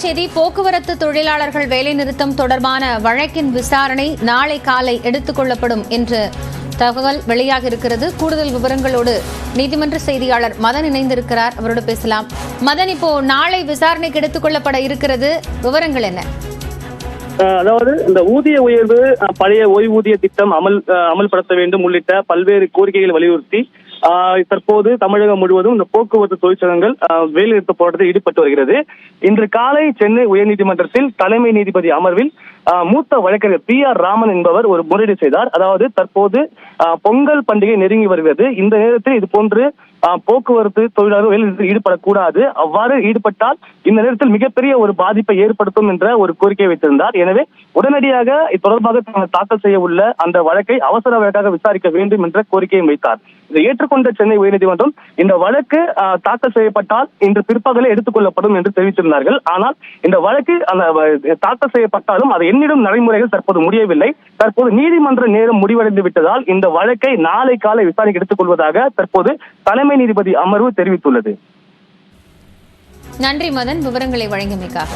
செய்தி, போக்குவரத்து தொழிலாளர்கள் வேலைநிறுத்தம் தொடர்பான வழக்கின் விசாரணை நாளை காலை எடுத்துக் கொள்ளப்படும் என்று தகவல் வெளியாக இருக்கிறது. கூடுதல் விவரங்களோடு நீதிமன்ற செய்தியாளர் மதன் இணைந்திருக்கிறார். அவரோடு பேசலாம். மதன், இப்போ நாளை விசாரணைக்கு எடுத்துக் கொள்ளப்பட இருக்கிறது, விவரங்கள் என்ன? அதாவது இந்த ஊதிய உயர்வு, பழைய ஓய்வூதிய திட்டம் அமல்படுத்த வேண்டும் உள்ளிட்ட பல்வேறு கோரிக்கைகளை வலியுறுத்தி தற்போது தமிழகம் முழுவதும் இந்த போக்குவரத்து தொழிற்சங்கங்கள் வேலைநிறுத்த போராட்டத்தில் ஈடுபட்டு வருகிறது. இன்று காலை சென்னை உயர்நீதிமன்றத்தில் தலைமை நீதிபதி அமர்வில் மூத்த வழக்கறிஞர் PR ராமன் என்பவர் ஒரு முறையீடு செய்தார். அதாவது தற்போது பொங்கல் பண்டிகை நெருங்கி வருகிறது. இந்த நேரத்தில் இது போன்று போக்குவரத்து தொழிலாளர்கள் வேலைநிறுத்தத்தில் ஈடுபடக்கூடாது. அவ்வாறு ஈடுபட்டால் இந்த நேரத்தில் மிகப்பெரிய ஒரு பாதிப்பை ஏற்படுத்தும் என்ற ஒரு கோரிக்கை வைத்திருந்தார். எனவே உடனடியாக இது தொடர்பாக தாக்கல் செய்ய உள்ள அந்த வழக்கை அவசர வழக்காக விசாரிக்க வேண்டும் என்ற கோரிக்கையை வைத்தார். இதை ஏற்றுக்கொண்ட சென்னை உயர்நீதிமன்றம் இந்த வழக்கு தாக்கல் செய்யப்பட்டால் இன்று பிற்பகலே எடுத்துக் கொள்ளப்படும் என்று தெரிவித்திருந்தார்கள். ஆனால் இந்த வழக்கு தாக்கல் செய்யப்பட்டாலும் அதை எண்ணிடும் நடைமுறைகள் தற்போது முடியவில்லை. தற்போது நீதிமன்ற நேரம் முடிவடைந்து விட்டதால் இந்த வழக்கை நாளை காலை விசாரணைக்கு எடுத்துக் கொள்வதாக தற்போது தலைமை நீதிபதி அமர்வு தெரிவித்துள்ளது. நன்றி மதன், விவரங்களை வழங்கியமைக்காக.